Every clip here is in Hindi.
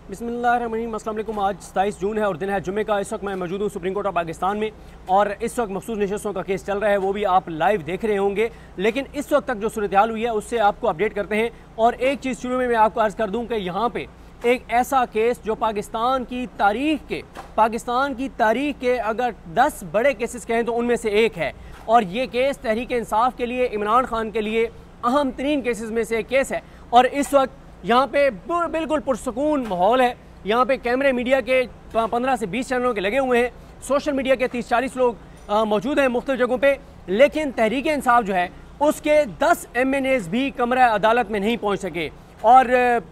बिस्मिल्लाहिर्रहमानिर्रहीम। अस्सलाम वालेकुम। आज 27 जून है और दिन है जुम्मे का। इस वक्त मैं मौजूद हूँ सुप्रीम कोर्ट ऑफ पाकिस्तान में और इस वक्त मखसूस नशस्तों का केस चल रहा है, वो भी आप लाइव देख रहे होंगे। लेकिन इस वक्त तक जो सूरत हाल हुई है उससे आपको अपडेट करते हैं। और एक चीज़ शुरू में मैं आपको अर्ज़ कर दूँ कि यहाँ पर एक ऐसा केस जो पाकिस्तान की तारीख के अगर 10 बड़े केसेस कहें तो उनमें से एक है। और ये केस तहरीक इंसाफ के लिए, इमरान खान के लिए अहम तरीन केसेस में से एक केस है। और इस वक्त यहाँ पे बिल्कुल पुरसकून माहौल है। यहाँ पे कैमरे मीडिया के 15 से 20 चैनलों के लगे हुए हैं, सोशल मीडिया के 30-40 लोग मौजूद हैं मुख्तलिफ जगहों पे। लेकिन तहरीक इंसाफ जो है उसके 10 MNAs भी कमरा अदालत में नहीं पहुँच सके। और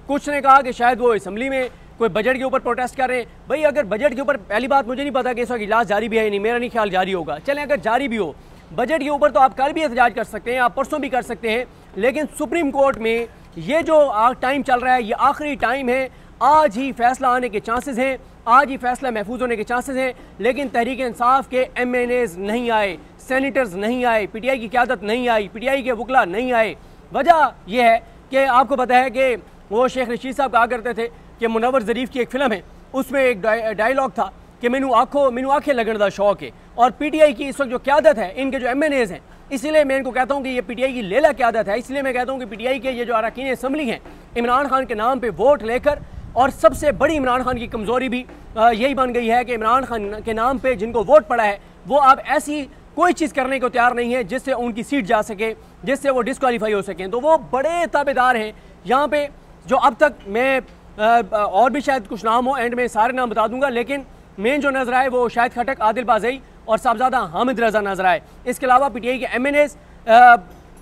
कुछ ने कहा कि शायद वो असम्बली में कोई बजट के ऊपर प्रोटेस्ट कर रहे हैं। भाई अगर बजट के ऊपर, पहली बात मुझे नहीं पता कि इस वक्त इजलास जारी भी है नहीं, मेरा नहीं ख्याल जारी होगा। चलें अगर जारी भी हो बजट के ऊपर तो आप कल भी एहतजाज कर सकते हैं, आप परसों भी कर सकते हैं। लेकिन सुप्रीम कोर्ट में ये जो टाइम चल रहा है ये आखिरी टाइम है। आज ही फैसला आने के चांसेस हैं, आज ही फैसला महफूज होने के चांसेस हैं। लेकिन तहरीक इंसाफ के MNAs नहीं आए, सेनेटर्स नहीं आए, PTI की क़यादत नहीं आई, PTI के वकला नहीं आए। वजह यह है कि आपको पता है कि वो शेख रशीद साहब कहा करते थे कि मुनव्वर ज़रीफ की एक फ़िल्म है, उसमें एक डायलॉग था कि मैनू आँखें लगने का शौक है। और PTI की इस वक्त जो क़यादत है, इनके जो MNAs हैं, इसलिए मैं इनको कहता हूँ कि ये PTI की लेला क़यादत है। इसलिए मैं कहता हूँ कि PTI के ये जो अरकान असम्बली हैं इमरान खान के नाम पे वोट लेकर, और सबसे बड़ी इमरान खान की कमज़ोरी भी यही बन गई है कि इमरान खान के नाम पे जिनको वोट पड़ा है वो अब ऐसी कोई चीज़ करने को तैयार नहीं है जिससे उनकी सीट जा सके, जिससे वो डिस्क्वालीफाई हो सकें। तो वो बड़े ताबेदार हैं यहाँ पे, जो अब तक मैं और भी शायद कुछ नाम हो, एंड में सारे नाम बता दूंगा, लेकिन मेन जो नजर आए वो शाहिद खटक, आदिल बाज़ई और साहबजादा हामिद रजा नजर आए। इसके अलावा PTI के MNAs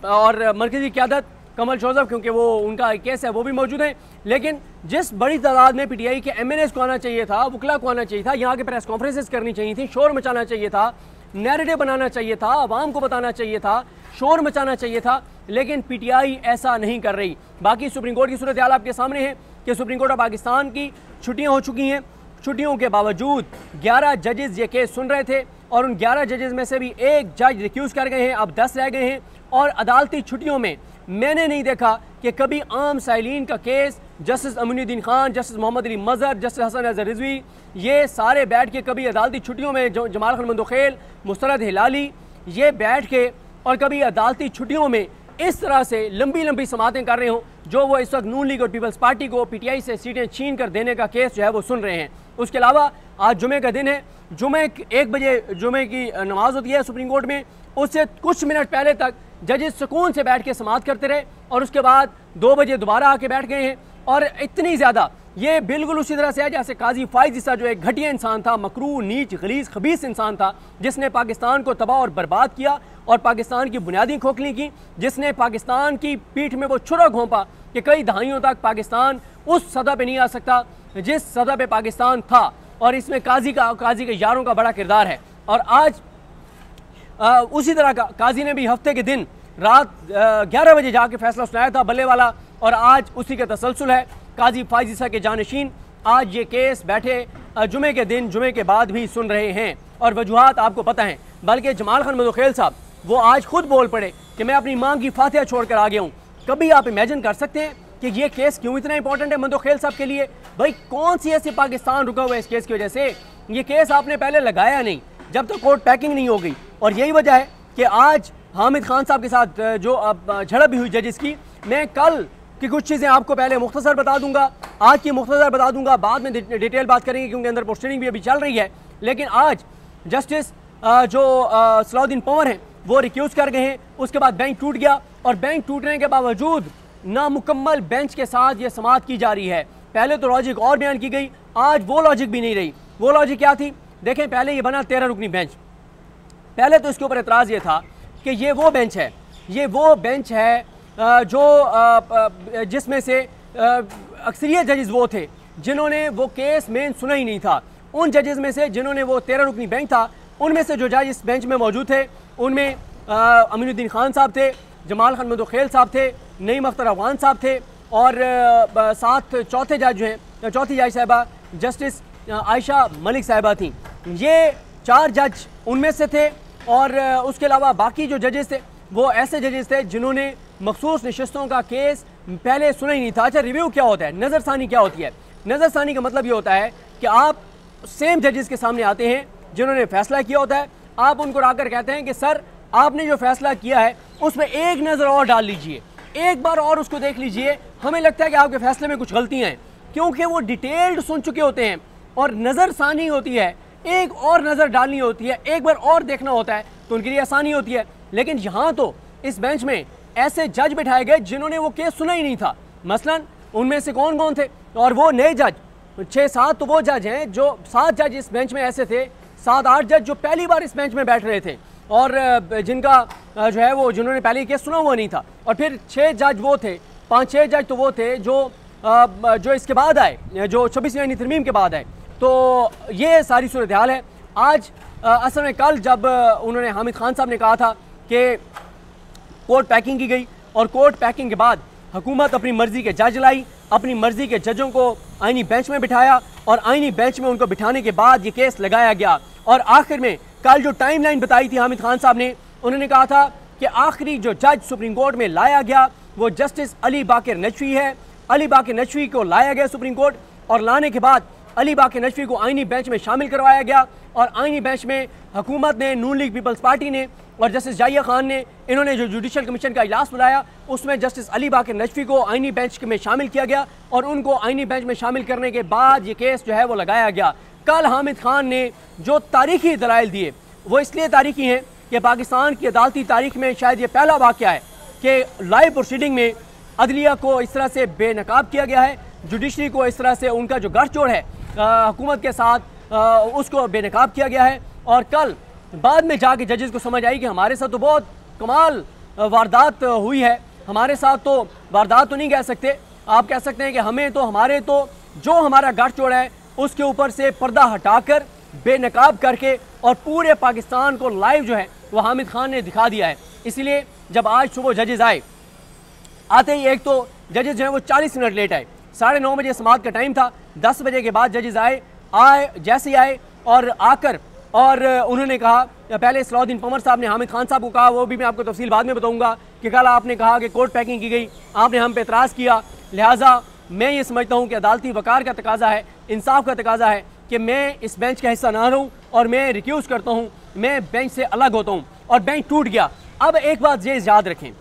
और मरकज़ी क़यादत कमल जोसेफ, क्योंकि वो उनका केस है, वो भी मौजूद हैं। लेकिन जिस बड़ी तादाद में PTI के MNAs को आना चाहिए था, वकला को आना चाहिए था, यहाँ के प्रेस कॉन्फ्रेंसेस करनी चाहिए थी, शोर मचाना चाहिए था, नैरेटिव बनाना चाहिए था, आवाम को बताना चाहिए था, शोर मचाना चाहिए था, लेकिन PTI ऐसा नहीं कर रही। बाकी सुप्रीम कोर्ट की सूरत हाल आपके सामने है कि सुप्रीम कोर्ट ऑफ पाकिस्तान की छुट्टियाँ हो चुकी हैं। छुट्टियों के बावजूद 11 जजेस ये केस सुन रहे थे और उन 11 जजेस में से भी एक जज रिक्यूज़ कर गए हैं, अब 10 रह गए हैं। और अदालती छुट्टियों में मैंने नहीं देखा कि कभी आम साइलिन का case justice Aminuddin Khan, justice Mohammad Ali Mazhar, justice Hasan Azhar Rizvi, ये सारे बैठ के कभी अदालती छुट्टियों में जमाल खान मंदोखेल, मुस्तरद हिलाली, ये बैठ के और कभी अदालती छुट्टियों में इस तरह से लंबी लंबी समातें कर रहे हों, जो वो इस वक्त नून लीग और पीपल्स पार्टी को PTI से सीटें छीन कर देने का केस जो है वो सुन रहे हैं। उसके अलावा आज जुमे का दिन है, 1 बजे जुमे की नमाज होती है सुप्रीम कोर्ट में, उससे कुछ मिनट पहले तक जजेस सुकून से बैठ के समात करते रहे और उसके बाद 2 बजे दोबारा आके बैठ गए हैं। और इतनी ज़्यादा ये बिल्कुल उसी तरह से है जैसे काजी फाइज जैसा जो एक घटिया इंसान था, मकरूह, नीच, गलीज, खबीस इंसान था, जिसने पाकिस्तान को तबाह और बर्बाद किया और पाकिस्तान की बुनियादी खोखली की, जिसने पाकिस्तान की पीठ में वो छुरा घोंपा कि कई दहाइयों तक पाकिस्तान उस सतह पे नहीं आ सकता जिस सतह पे पाकिस्तान था। और इसमें काजी के यारों का बड़ा किरदार है। और आज उसी तरह का काजी ने भी हफ्ते के दिन रात 11 बजे जाके फैसला सुनाया था बल्ले वाला, और आज उसी का तसलसल है। काजी फाइज़ के जानशीन आज ये केस बैठे जुमे के दिन, जुमे के बाद भी सुन रहे हैं और वजूहात आपको पता है। बल्कि जमाल खान मंदोखेल साहब वो आज खुद बोल पड़े कि मैं अपनी माँ की फातिहा छोड़कर आ गया हूँ। कभी आप इमेजिन कर सकते हैं कि ये केस क्यों इतना इंपॉर्टेंट है मंदोखेल साहब के लिए? भाई कौन सी ऐसी पाकिस्तान रुका हुआ है इस केस की वजह से? ये केस आपने पहले लगाया नहीं जब तक कोर्ट पैकिंग नहीं हो गई। और यही वजह है कि आज हामिद खान साहब के साथ जो अब झड़प भी हुई जजेस की, मैं कल की कुछ चीज़ें आपको पहले मुख्तसर बता दूंगा, आज की मुख्तसर बता दूंगा, बाद में डिटेल बात करेंगे क्योंकि अंदर पोस्टरिंग भी अभी चल रही है। लेकिन आज जस्टिस जो सलाउद्दीन पंवर हैं वो रिक्यूज़ कर गए हैं। उसके बाद बेंच टूट गया और बेंच टूटने के बावजूद नामुकम्मल बेंच के साथ ये समाअत की जा रही है। पहले तो लॉजिक और बयान की गई, आज वो लॉजिक भी नहीं रही। वो लॉजिक क्या थी? देखें, पहले ये बना 13 रुकनी बेंच। पहले तो इसके ऊपर एतराज़ ये था कि ये वो बेंच है जो जिसमें से अक्सरियत जजेस वो थे जिन्होंने वो केस मेन सुना ही नहीं था। उन जजेस में से जिन्होंने वो 13 रुकनी बेंच था, उनमें से जो जज इस बेंच में मौजूद थे उनमें अमीनुद्दीन खान साहब थे, जमाल खान मंदोखेल साहब थे, नईम अख्तर अफगान साहब थे, और साथ चौथी जज साहिबा जस्टिस आयशा मलिक साहिबा थी। ये 4 जज उनमें से थे। और उसके अलावा बाकी जो जजेस थे वो ऐसे जजेस थे जिन्होंने मखसूस नशस्तों का केस पहले सुना ही नहीं था। अच्छा, रिव्यू क्या होता है, नज़रसानी क्या होती है? नज़रसानी का मतलब ये होता है कि आप सेम जजेस के सामने आते हैं जिन्होंने फैसला किया होता है, आप उनको आकर कहते हैं कि सर आपने जो फैसला किया है उसमें एक नज़र और डाल लीजिए, एक बार और उसको देख लीजिए, हमें लगता है कि आपके फैसले में कुछ गलतियाँ हैं, क्योंकि वो डिटेल्ड सुन चुके होते हैं और नज़रसानी होती है, एक और नज़र डालनी होती है, एक बार और देखना होता है, तो उनके लिए आसानी होती है। लेकिन यहाँ तो इस बेंच में ऐसे जज बिठाए गए जिन्होंने वो केस सुना ही नहीं था। मसलन उनमें से कौन कौन थे, और वो नए जज 6-7 तो वो जज हैं जो 7 जज इस बेंच में ऐसे थे, 7-8 जज जो पहली बार इस बेंच में बैठ रहे थे और जिनका जो है वो जिन्होंने पहले केस सुना हुआ नहीं था, और फिर 6 जज वो थे, 5-6 जज तो वो थे जो इसके बाद आए, जो 26वीं तरमीम के बाद आए। तो ये सारी सूरत हाल है। आज असल में कल जब उन्होंने हामिद खान साहब ने कहा था कि कोर्ट पैकिंग की गई और कोर्ट पैकिंग के बाद हुकूमत अपनी मर्जी के जज लाई, अपनी मर्जी के जजों को आईनी बेंच में बिठाया और आईनी बेंच में उनको बिठाने के बाद ये केस लगाया गया। और आखिर में कल जो टाइमलाइन बताई थी हामिद खान साहब ने, उन्होंने कहा था कि आखिरी जो जज सुप्रीम कोर्ट में लाया गया वो जस्टिस अली बाकर नजफी है। अली बाकर नजफी को लाया गया सुप्रीम कोर्ट, और लाने के बाद अली बाकर नजफी को आईनी बेंच में शामिल करवाया गया और आईनी बेंच में हुकूमत ने, नून लीग पीपल्स पार्टी ने और जस्टिस जाहिया खान ने, इन्होंने जो जुडिशल कमीशन का इजलास बुलाया उसमें जस्टिस अली बाकर नजफी को आईनी बेंच में शामिल किया गया और उनको आईनी बेंच में शामिल करने के बाद ये केस जो है वो लगाया गया। कल हामिद खान ने जो तारीखी दलाइल दिए वो इसलिए तारीखी हैं कि पाकिस्तान की अदालती तारीख में शायद ये पहला वाक़या है कि लाइव प्रोसीडिंग में अदलिया को इस तरह से बेनकाब किया गया है, जुडिशरी को इस तरह से उनका जो गठजोड़ है हुकूमत के साथ उसको बेनकाब किया गया है। और कल बाद में जाके जजेस को समझ आई कि हमारे साथ तो बहुत कमाल वारदात हुई है, हमारे साथ तो वारदात तो नहीं कह सकते, आप कह सकते हैं कि हमारे तो जो हमारा गठजोड़ है उसके ऊपर से पर्दा हटाकर बेनकाब करके और पूरे पाकिस्तान को लाइव जो है वो हामिद खान ने दिखा दिया है। इसीलिए जब आज सुबह जजेस आते ही एक तो जजेस जो है वो 40 मिनट लेट आए, 9:30 बजे समाअत का टाइम था, 10 बजे के बाद जजेस आए जैसे ही आए और आकर और उन्होंने कहा, पहले सलाउद्दीन पंवर साहब ने हामिद खान साहब को कहा, वो भी मैं आपको तफसील बाद में बताऊंगा, कि कल आपने कहा कि कोर्ट पैकिंग की गई, आपने हम पे एतराज़ किया, लिहाजा मैं ये समझता हूँ कि अदालती वकार का तकाजा है, इंसाफ का तकाजा है कि मैं इस बेंच का हिस्सा ना रहूँ और मैं रिक्यूज़ करता हूँ, मैं बेंच से अलग होता हूँ। और बेंच टूट गया। अब एक बात ये याद रखें,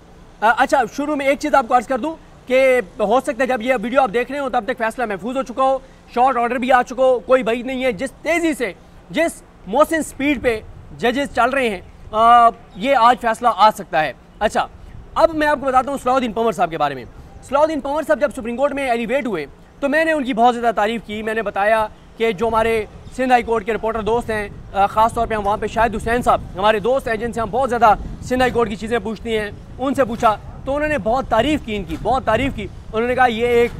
अच्छा शुरू में एक चीज़ आपको अर्ज़ कर दूँ कि हो सकता है जब ये वीडियो आप देख रहे हो तब तक फैसला महफूज हो चुका हो, शॉर्ट ऑर्डर भी आ चुका हो, कोई वही नहीं है। जिस तेज़ी से, जिस मौसम स्पीड पे जजेस चल रहे हैं ये आज फैसला आ सकता है। अच्छा अब मैं आपको बताता हूँ सलाउद्दीन पंवर साहब के बारे में। सलाउद्दीन पंवर साहब जब सुप्रीम कोर्ट में एलिवेट हुए तो मैंने उनकी बहुत ज़्यादा तारीफ़ की। मैंने बताया कि जो हमारे सिंध हाई कोर्ट के रिपोर्टर दोस्त हैं, ख़ास तौर पे हम वहाँ पे शाहिद हुसैन साहब हमारे दोस्त हैं जिनसे हम बहुत ज़्यादा सिंध हाई कोर्ट की चीज़ें पूछती हैं, उनसे पूछा तो उन्होंने बहुत तारीफ़ की, इनकी बहुत तारीफ़ की। उन्होंने कहा ये एक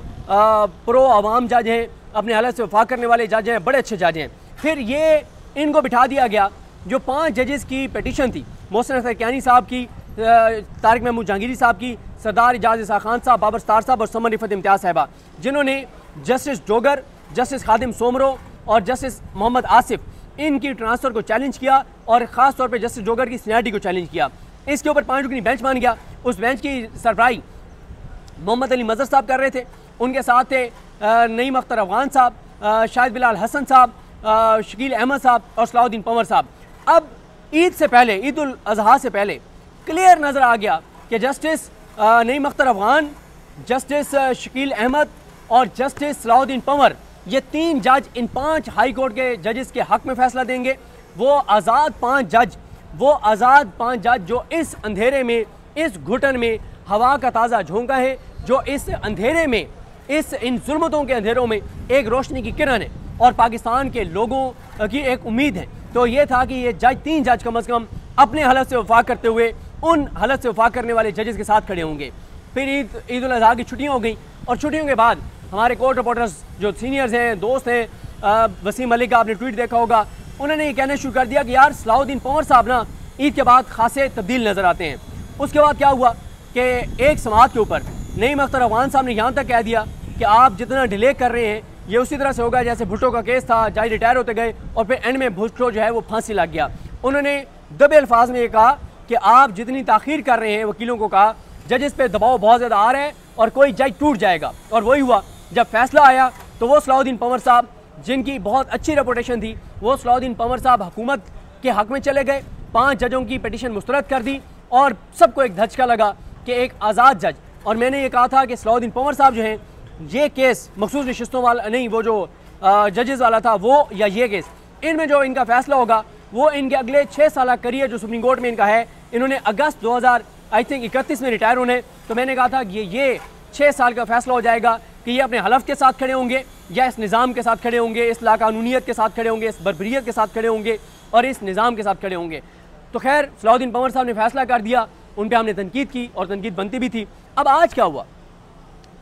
प्रो आवाम जज हैं, अपने हालत से वफा करने वाले जज हैं, बड़े अच्छे जज हैं। फिर ये इनको बिठा दिया गया, जो 5 जजेस की पिटीशन थी, मोहसिन अख्तर कियानी साहब की, तारिक महमूद जहांगीरी साहब की, सरदार एजाज इसा खान साहब, बाबर स्टार साहब और समन रिफत इम्तियाज़ साहिबा, जिन्होंने जस्टिस जोगर, जस्टिस खादिम सोमरो और जस्टिस मोहम्मद आसिफ इनकी ट्रांसफ़र को चैलेंज किया और ख़ास तौर पे जस्टिस जोगर की सीनियरिटी को चैलेंज किया। इसके ऊपर 5 रुकनी बेंच मान गया। उस बेंच की सरबराही मोहम्मद अली मज़हर साहब कर रहे थे, उनके साथ थे नईम अख्तर अफगान साहब, शाहिद बिलाल हसन साहब, शकील अहमद साहब और सलाउद्दीन पंवर साहब। अब ईद से पहले, ईद उल अज़हा से पहले क्लियर नज़र आ गया कि जस्टिस नईम अख्तर अफगान, जस्टिस शकील अहमद और जस्टिस सलाउद्दीन पंवर, ये 3 जज इन 5 हाई कोर्ट के जजेस के हक़ में फ़ैसला देंगे। वो आज़ाद 5 जज जो इस अंधेरे में, इस घुटन में हवा का ताज़ा झोंका है, जो इस अंधेरे में, इन जुल्मतों के अंधेरों में एक रोशनी की किरण है और पाकिस्तान के लोगों की एक उम्मीद है। तो ये था कि ये 3 जज कम अज़ कम अपने हालत से वफा करते हुए उन हालत से वफा करने वाले जजेस के साथ खड़े होंगे। फिर ईद उल अज़हा की छुट्टियाँ हो गई और छुट्टियों के बाद हमारे कोर्ट रिपोर्टर्स जो सीनियर्स हैं, दोस्त हैं, वसीम मलिक का आपने ट्वीट देखा होगा, उन्होंने ये कहना शुरू कर दिया कि यार सलाउद्दीन पंवर साहब ना ईद के बाद खासे तब्दील नज़र आते हैं। उसके बाद क्या हुआ कि एक समाअत के ऊपर नईम अख्तर अफगान साहब ने यहाँ तक कह दिया कि आप जितना डिले कर रहे हैं ये उसी तरह से होगा जैसे भुट्टो का केस था, जज रिटायर होते गए और फिर एंड में भुट्टो जो है वो फांसी लग गया। उन्होंने दबे अल्फाज में ये कहा कि आप जितनी ताख़ीर कर रहे हैं, वकीलों को कहा जजेस पे दबाव बहुत ज़्यादा आ रहा है और कोई जज टूट जाएगा। और वही हुआ, जब फैसला आया तो वो सलाउद्दीन पंवर साहब जिनकी बहुत अच्छी रेपुटेशन थी, वो सलाउद्दीन पंवर साहब हुकूमत के हक में चले गए, 5 जजों की पिटीशन मुस्तरद कर दी और सबको एक धचका लगा कि एक आज़ाद जज, और मैंने ये कहा था कि सलाउद्दीन पंवर साहब जो हैं ये केस मखसूस नशिस्तों वाला नहीं, वो जो जजेस वाला था वो या ये केस, इनमें जो इनका फैसला होगा वो इनके अगले 6 साल करियर जो सुप्रीम कोर्ट में इनका है, इन्होंने अगस्त 2031 में रिटायर होने, तो मैंने कहा था कि ये 6 साल का फैसला हो जाएगा कि ये अपने हलफ के साथ खड़े होंगे या इस निज़ाम के साथ खड़े होंगे, इस लाकानूनियत के साथ खड़े होंगे, इस बर्बरियत के साथ खड़े होंगे और इस निज़ाम के साथ खड़े होंगे। तो खैर सलाउद्दीन पंवर साहब ने फैसला कर दिया, उन पर हमने तनकीद की और तनकीद बनती भी थी। अब आज क्या हुआ,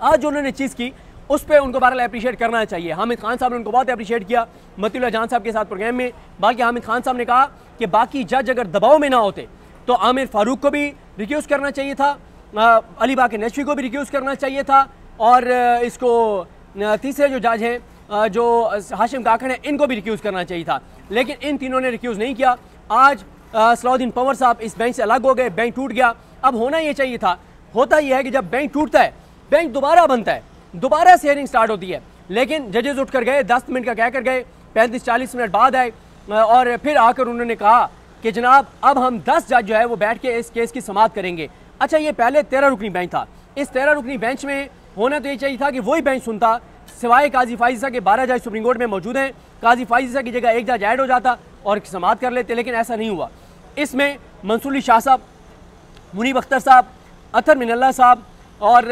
आज जो उन्होंने चीज़ की उस पर उनको बहरहाल अप्रिशिएट करना चाहिए। हामिद खान साहब ने उनको बहुत अप्रिशिएट किया मतीउल्लाह जान साहब के साथ प्रोग्राम में, बल्कि हामिद खान साहब ने कहा कि बाकी जज अगर दबाव में ना होते तो आमिर फारूक को भी रिक्यूज़ करना चाहिए था, अली बाकर नशवी को भी रिक्यूज़ करना चाहिए था, और इसको तीसरे जो जज हैं जो हाशिम काकड़ हैं इनको भी रिक्यूज़ करना चाहिए था, लेकिन इन तीनों ने रिक्यूज़ नहीं किया। आज सलाउद्दीन पंवर साहब इस बेंच से अलग हो गए, बैंक टूट गया। अब होना ये चाहिए था, होता यह है कि जब बैंक टूटता है बैंक दोबारा बनता है, दोबारा से हियरिंग स्टार्ट होती है, लेकिन जजेस उठ कर गए, 10 मिनट का कह कर गए, 35-40 मिनट बाद आए और फिर आकर उन्होंने कहा कि जनाब अब हम 10 जज जो है वो बैठ के इस केस की समाअत करेंगे। अच्छा, ये पहले 13 रुकनी बेंच था, इस 13 रुकनी बेंच में होना तो ये चाहिए था कि वही बेंच सुनता, सिवाय काजी फाइज़ा के 12 जज सुप्रीम कोर्ट में मौजूद हैं, काजी फाइज़ा की जगह एक जज ऐड हो जाता और समाअत कर लेते, लेकिन ऐसा नहीं हुआ। इसमें मंसूर अली शाह साहब, मुनीब अख्तर साहब, अतर मिनल्ला साहब और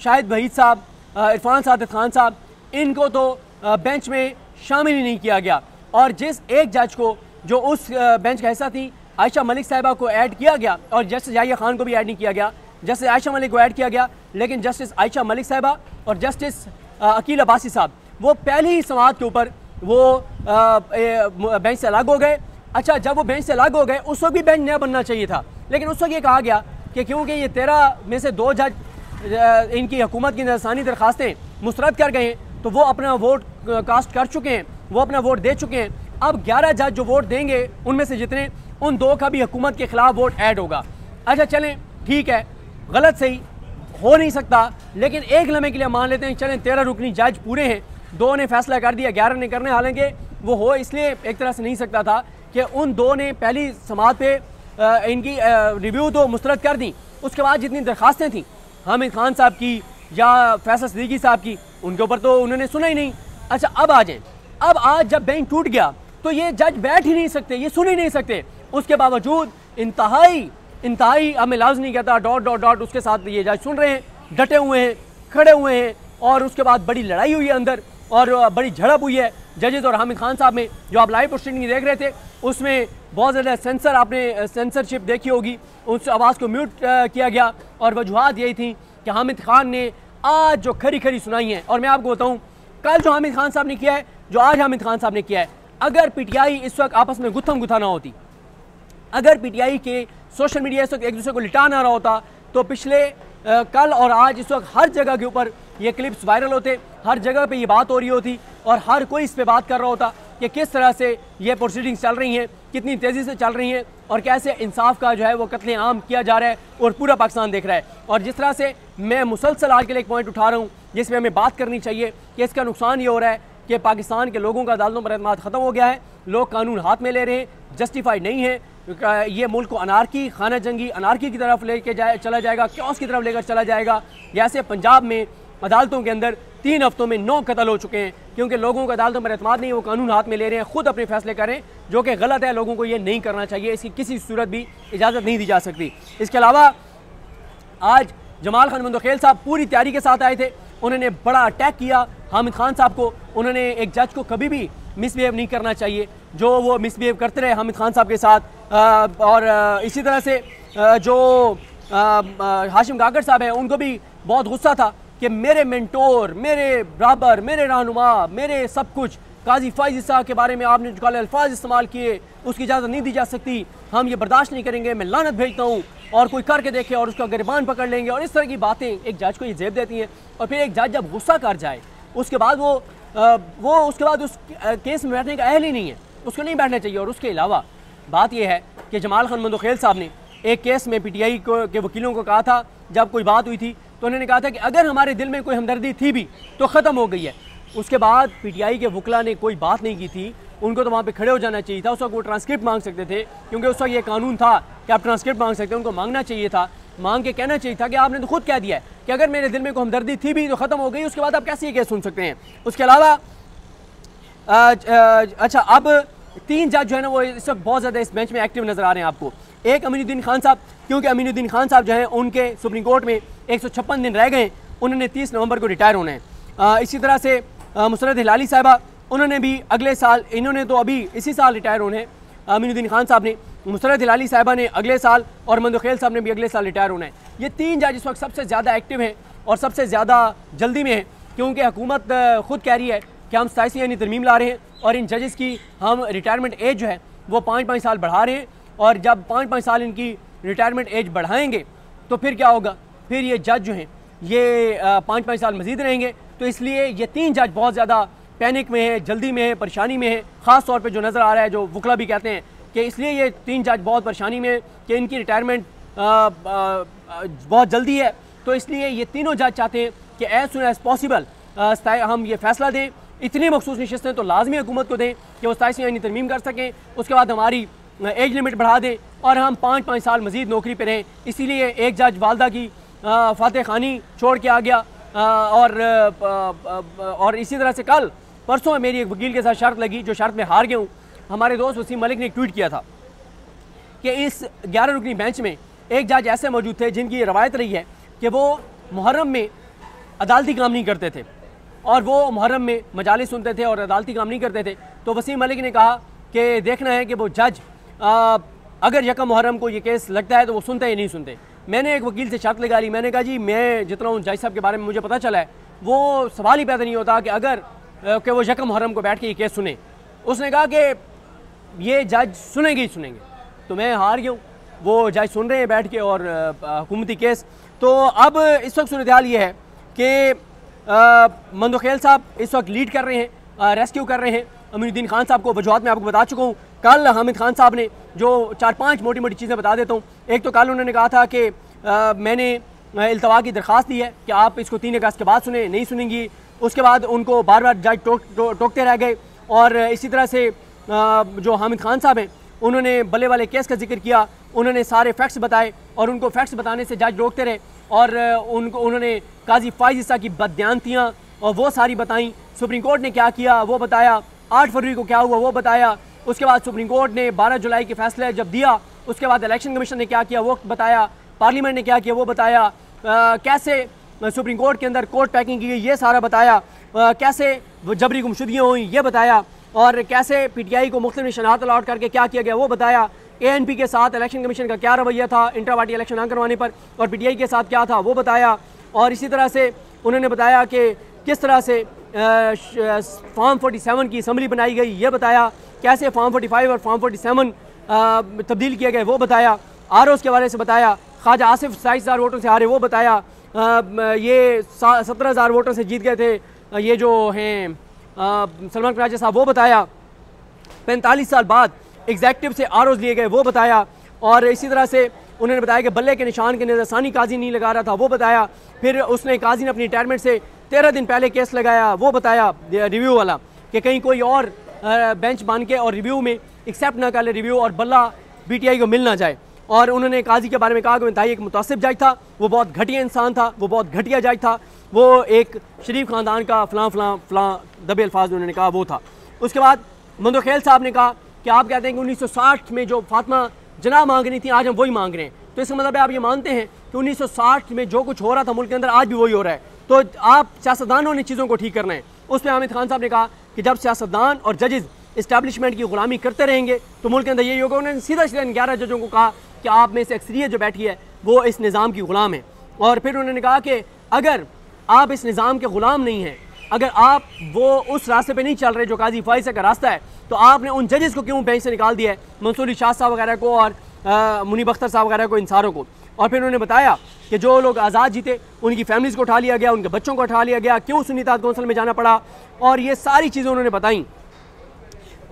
शाहिद वहीद साहब, इरफान सादिक खान साहब, इनको तो बेंच में शामिल ही नहीं किया गया, और जिस एक जज को जो उस बेंच का हिस्सा थी आयशा मलिक साहिबा को ऐड किया गया, और जस्टिस याहिया खान को भी ऐड नहीं किया गया, जस्टिस आयशा मलिक को ऐड किया गया, लेकिन जस्टिस आयशा मलिक साहिबा और जस्टिस अकील अब्बासी साहब वो पहली ही समाअत के ऊपर वो बेंच से अलग हो गए। अच्छा, जब वो बेंच से अलग हो गए उस वक्त भी बेंच नया बनना चाहिए था, लेकिन उस वक्त ये कहा गया कि क्योंकि ये 13 में से 2 जज इनकी हुकूमत की नज़रसानी दरखास्तें मुस्तरद कर गए हैं, तो वो अपना वोट कास्ट कर चुके हैं, वो अपना वोट दे चुके हैं। अब 11 जज जो वोट देंगे उनमें से जितने, उन 2 का भी हुकूमत के खिलाफ वोट ऐड होगा। अच्छा चलें, ठीक है, गलत सही हो नहीं सकता, लेकिन एक लम्हे के लिए मान लेते हैं चलें 13 रुकनी जज पूरे हैं, 2 ने फैसला कर दिया, 11 ने करने, हालांकि वो हो इसलिए एक तरह से नहीं सकता था कि उन 2 ने पहली समाअत पे इनकी रिव्यू तो मुस्तरद कर दी, उसके बाद जितनी दरखास्तें थी हामिद खान साहब की या फैसल सिद्दीकी साहब की, उनके ऊपर तो उन्होंने सुना ही नहीं। अच्छा, अब आ जाए, अब आज जब बैंक टूट गया तो ये जज बैठ ही नहीं सकते, ये सुन ही नहीं सकते, उसके बावजूद इंतहाई हमें लाज नहीं कहता डॉट उसके साथ ये जज सुन रहे हैं, डटे हुए हैं, खड़े हुए हैं, और उसके बाद बड़ी लड़ाई हुई है अंदर और बड़ी झड़प हुई है जजेस और हामिद खान साहब में। जो आप लाइव प्रोसीडिंग देख रहे थे उसमें बहुत ज़्यादा आपने सेंसरशिप देखी होगी, उस आवाज़ को म्यूट किया गया, और वजूहात यही थी कि हामिद खान ने आज जो खरी खरी सुनाई है, और मैं आपको बताऊं कल जो हामिद खान साहब ने किया है, जो आज हामिद खान साहब ने किया है, अगर पीटीआई इस वक्त आपस में गुत्थम गुथा ना होती, अगर पीटीआई के सोशल मीडिया इस वक्त एक दूसरे को लिटा ना रहा होता, तो पिछले कल और आज इस वक्त हर जगह के ऊपर ये क्लिप्स वायरल होते, हर जगह पे ये बात हो रही होती और हर कोई इस पे बात कर रहा होता कि किस तरह से ये प्रोसीडिंग्स चल रही हैं, कितनी तेज़ी से चल रही हैं, और कैसे इंसाफ का जो है वो कत्ले आम किया जा रहा है और पूरा पाकिस्तान देख रहा है। और जिस तरह से मैं मुसलसल आज के लिए एक पॉइंट उठा रहा हूँ जिसमें हमें बात करनी चाहिए कि इसका नुकसान ये हो रहा है कि पाकिस्तान के लोगों का अदालतों पर एतमाद ख़त्म हो गया है, लोग कानून हाथ में ले रहे हैं, जस्टिफाइड नहीं है, ये मुल्क को अनारकी, खाना जंगी अनारकी की तरफ लेके चला जाएगा, क्योस की तरफ लेकर चला जाएगा। जैसे पंजाब में अदालतों के अंदर 3 हफ्तों में 9 कत्ल हो चुके हैं, क्योंकि लोगों का अदालतों पर एतमाद नहीं है, वो कानून हाथ में ले रहे हैं, खुद अपने फैसले करें, जो कि गलत है, लोगों को ये नहीं करना चाहिए, इसकी किसी सूरत भी इजाज़त नहीं दी जा सकती। इसके अलावा आज जमाल खान मंदोखेल साहब पूरी तैयारी के साथ आए थे, उन्होंने बड़ा अटैक किया हामिद खान साहब को, उन्होंने एक जज को कभी भी मिसबिहेव नहीं करना चाहिए, जो वो मिसबिहेव करते रहे हामिद खान साहब के साथ। और इसी तरह से जो हाशिम काकड़ साहब हैं उनको भी बहुत गुस्सा था कि मेरे मेंटोर, मेरे बराबर, मेरे रहनुमा, मेरे सब कुछ काजी फाइज़ साहब के बारे में आपने जो काले अल्फाज इस्तेमाल किए उसकी इजाज़त नहीं दी जा सकती, हम ये बर्दाश्त नहीं करेंगे, मैं लानत भेजता हूँ, और कोई करके देखे और उसका गिरबान पकड़ लेंगे, और इस तरह की बातें एक जज को ये जेब देती हैं। और फिर एक जज जब गुस्सा कर जाए उसके बाद वो उसके बाद उस केस में बैठने का अहल ही नहीं है, उसको नहीं बैठना चाहिए। और उसके अलावा बात यह है कि जमाल खान मंदोखेल साहब ने एक केस में पीटीआई के वकीलों को कहा था, जब कोई बात हुई थी तो उन्होंने कहा था कि अगर हमारे दिल में कोई हमदर्दी थी भी तो ख़त्म हो गई है, उसके बाद पीटीआई के वकला ने कोई बात नहीं की थी, उनको तो वहाँ पे खड़े हो जाना चाहिए था। उस वक्त वो ट्रांसक्रिप्ट मांग सकते थे, क्योंकि उस वक्त ये कानून था कि आप ट्रांसक्रिप्ट मांग सकते हैं। उनको मांगना चाहिए था, मांग के कहना चाहिए था कि आपने तो खुद कह दिया है कि अगर मेरे दिल में कोई हमदर्दी थी भी तो ख़त्म हो गई, उसके बाद आप कैसे ये केस सुन सकते हैं। उसके अलावा अच्छा, अब 3 जज जो है ना वो इस वक्त बहुत ज़्यादा इस बेंच में एक्टिव नज़र आ रहे हैं आपको। एक अमीनुद्दीन खान साहब, क्योंकि अमीनुद्दीन खान साहब जो हैं उनके सुप्रीम कोर्ट में 156 दिन रह गए, उन्होंने 30 नवंबर को रिटायर होना है। इसी तरह से मुसरत हिलाली साहिबा, उन्होंने भी अगले साल, इन्होंने तो अभी इसी साल रिटायर होने हैं, अमीनुद्दीन खान साहब ने, मुसरत हिलाली साहिबा ने अगले साल और मंदोखेल साहब ने भी अगले साल रिटायर होना है। ये 3 जज इस वक्त सबसे ज़्यादा एक्टिव हैं और सबसे ज़्यादा जल्दी में हैं, क्योंकि हुकूमत ख़ुद कह रही है कि हम 87 यानी तरमीम ला रहे हैं और इन जजेस की हम रिटायरमेंट एज जो है वो 5-5 साल बढ़ा रहे हैं। और जब 5-5 साल इनकी रिटायरमेंट एज बढ़ाएंगे तो फिर क्या होगा, फिर ये जज जो हैं ये 5-5 साल मजीद रहेंगे। तो इसलिए ये 3 जज बहुत ज़्यादा पैनिक में है, जल्दी में है, परेशानी में है। ख़ास तौर पे जो नज़र आ रहा है, जो वकला भी कहते हैं कि इसलिए ये 3 जज बहुत परेशानी में है कि इनकी रिटायरमेंट बहुत जल्दी है। तो इसलिए ये तीनों जज चाहते हैं कि एज सुन एज पॉसिबल हम ये फैसला दें। इतनी मखसूस नशस्तें तो लाजमी हुकूमत को दें कि वो 87 यानी तरमीम कर सकें, उसके बाद हमारी एज लिमिट बढ़ा दें और हम 5-5 साल मजीद नौकरी पर रहें। इसीलिए एक जज वालदा की फातह खानी छोड़ के आ गया। और इसी तरह से कल परसों मेरी एक वकील के साथ शर्त लगी, जो शर्त में हार गया हूँ। हमारे दोस्त वसीम मलिक ने एक ट्वीट किया था कि इस 11 रुकनी बेंच में एक जज ऐसे मौजूद थे जिनकी रवायत रही है कि वो मुहर्रम में अदालती काम नहीं करते थे और वो मुहर्रम में मजालिस सुनते थे और अदालती काम नहीं करते थे। तो वसीम मलिक ने कहा कि देखना है कि वो जज अगर यकम मुहर्रम को ये केस लगता है तो वो सुनते या नहीं सुनते। मैंने एक वकील से शर्त लगा ली, मैंने कहा जी मैं जितना हूँ जज साहब के बारे में मुझे पता चला है, वो सवाल ही पैदा नहीं होता कि अगर कि वो यकम मुहर्रम को बैठ के ये केस सुने। उसने कहा कि ये जज सुनेंगे ही सुनेंगे। तो मैं हार गया हूँ, वो जज सुन रहे हैं बैठ के और हुकूमती केस। तो अब इस वक्त सूरत हाल ये है कि मंदोखेल साहब इस वक्त लीड कर रहे हैं, रेस्क्यू कर रहे हैं अमीनुद्दीन खान साहब को। वजूहत मैं आपको बता चुका हूँ। कल हामिद खान साहब ने जो 4-5 मोटी मोटी चीज़ें बता देता हूँ। एक तो कल उन्होंने कहा था कि मैंने इल्तवा की दरख्वास्त दी है कि आप इसको 3 अगस्त के बाद सुने, नहीं सुनेंगी। उसके बाद उनको बार बार जज टोकते रह गए। और इसी तरह से जो हामिद खान साहब हैं उन्होंने बल्ले वाले केस का जिक्र किया, उन्होंने सारे फैक्ट्स बताए और उनको फैक्ट्स बताने से जज रोकते रहे। और उन्होंने काजी फाइज ईसा की बदयानतियाँ और वो सारी बताई। सुप्रीम कोर्ट ने क्या किया वो बताया, 8 फरवरी को क्या हुआ वो बताया। उसके बाद सुप्रीम कोर्ट ने 12 जुलाई के फैसले जब दिया, उसके बाद इलेक्शन कमीशन ने क्या किया वो बताया, पार्लियामेंट ने क्या किया वो बताया, कैसे सुप्रीम कोर्ट के अंदर कोर्ट पैकिंग की गई ये सारा बताया, कैसे जबरी गुमशुदगियाँ हुई ये बताया, और कैसे पीटीआई को मुख्तलिफ निशानात अलॉट करके क्या किया गया वो बताया। एएनपी के साथ इलेक्शन कमीशन का क्या रवैया था इंटर पार्टी इलेक्शन ना करवाने पर, और पीटीआई के साथ क्या था वो बताया। और इसी तरह से उन्होंने बताया कि किस तरह से फॉर्म 47 की असम्बली बनाई गई ये बताया, कैसे फॉर्म 45 और फॉर्म 47 तब्दील किए गए वो बताया, आरओस के बारे से बताया, ख्वाजा आसिफ 27,000 वोटों से हारे वो बताया, ये 17,000 वोटों से जीत गए थे ये जो हैं सलमान कराची साहब वो बताया, 45 साल बाद एग्जैक्टिव से आरओस लिए गए वो बताया। और इसी तरह से उन्होंने बताया कि बल्ले के निशान के नजरसानी काजी नहीं लगा रहा था वो बताया। फिर उसने काजी ने अपनी रिटायरमेंट से 13 दिन पहले केस लगाया वो बताया रिव्यू वाला, कि कहीं कोई और बेंच बन के और रिव्यू में एक्सेप्ट ना कर ले रिव्यू और बल्ला पीटीआई को मिल ना जाए। और उन्होंने काजी के बारे में कहा कि इंतहाई एक मुतासिब जज था, वो बहुत घटिया इंसान था, वो बहुत घटिया जज था, वो एक शरीफ ख़ानदान का फ़लाँ फ़लाँ फ़लाँ दबे अल्फाज उन्होंने कहा वो था। उसके बाद मंदोखेल साहब ने कहा कि आप कहते हैं कि 1960 में जो फातिमा जना मांग रही थी आज हम वही मांग रहे हैं, तो इसका मतलब है आप ये मानते हैं कि 1960 में जो कुछ हो रहा था मुल्क के अंदर आज भी वही हो रहा है, तो आप सियासतदानों ने चीज़ों को ठीक करना है। उस पर हामिद खान साहब ने कहा कि जब सियासतदान और जजेस इस्टेब्लिशमेंट की गुलामी करते रहेंगे तो मुल्क के अंदर यही होगा। उन्होंने सीधा सीधा 11 जजों को कहा कि आप में से अक्सरियत जो बैठी है वो इस निज़ाम की ग़ुलाम है। और फिर उन्होंने कहा कि अगर आप इस निज़ाम के ग़ुलाम नहीं हैं, अगर आप वो उस रास्ते पे नहीं चल रहे जो काजी फाइज़ का रास्ता है, तो आपने उन जजेस को क्यों बेंच से निकाल दिया है, मंसूर शाह साहब वगैरह को और मुनीब अख्तर साहब वगैरह को, इन सारों को। और फिर उन्होंने बताया कि जो लोग आज़ाद जीते उनकी फैमिलीज़ को उठा लिया गया, उनके बच्चों को उठा लिया गया, क्यों सुन्नी इत्तेहाद कौंसिल में जाना पड़ा, और ये सारी चीज़ें उन्होंने बताई।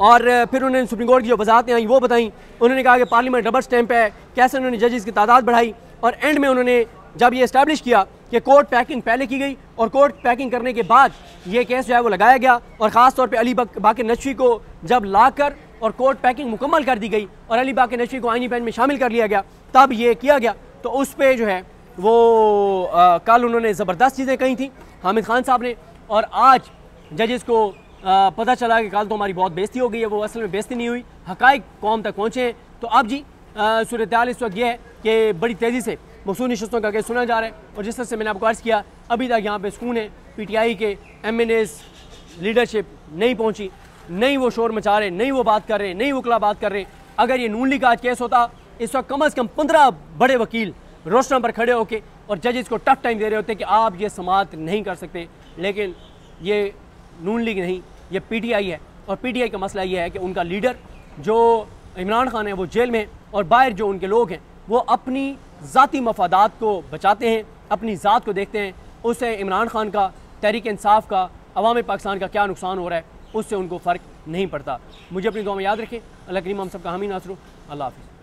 और फिर उन्होंने सुप्रीम कोर्ट की जो वजाहतें आई वो बताई। उन्होंने कहा कि पार्लियामेंट रबर स्टैंप है, कैसे उन्होंने जजेस की तादाद बढ़ाई, और एंड में उन्होंने जब ये इस्टेब्लिश किया कि कोर्ट पैकिंग पहले की गई और कोर्ट पैकिंग करने के बाद ये केस जो है वो लगाया गया और ख़ास तौर पे अली बाकर नशवी को जब लाकर और कोर्ट पैकिंग मुकम्मल कर दी गई और अली बाकर नशवी को आईनी बेंच में शामिल कर लिया गया, तब ये किया गया। तो उस पर जो है वो कल उन्होंने ज़बरदस्त चीज़ें कही थी हामिद खान साहब ने, और आज जजेस को पता चला कि कल तो हमारी बहुत बेइज्जती हो गई है। वो असल में बेइज्जती नहीं हुई, हक़ाइक़ कौम तक पहुँचे हैं। तो अब जी सूरत हाल इस वक्त ये है कि बड़ी तेज़ी से मखसूस नशस्तों का केस सुना जा रहा है और जिस तरह से मैंने आपको अर्ज़ किया अभी तक यहाँ पे सुकून है। PTI के MNAs लीडरशिप नहीं पहुँची, नहीं वो शोर मचा रहे, नहीं वो बात कर रहे, नहीं वकला बात कर रहे। अगर ये नून लीग का आज केस होता, इस वक्त कम अज़ कम 15 बड़े वकील रोस्टर पर खड़े होके और जजेस को टफ टाइम दे रहे होते कि आप ये समाअत नहीं कर सकते। लेकिन ये नून लीग नहीं, ये PTI है और PTI का मसला ये है कि उनका लीडर जो इमरान खान है वो जेल में, और बाहर जो उनके लोग हैं वो अपनी ज़ाती मफादात को बचाते हैं, अपनी ज़ात को देखते हैं। उससे इमरान खान का, तहरीक इंसाफ का, अवाम पाकिस्तान का क्या नुकसान हो रहा है उससे उनको फ़र्क नहीं पड़ता। मुझे अपनी दुआ में याद रखें। अल्लाह करीम हम सबका हामी नासर हो। अल्लाह हाफ़िज़।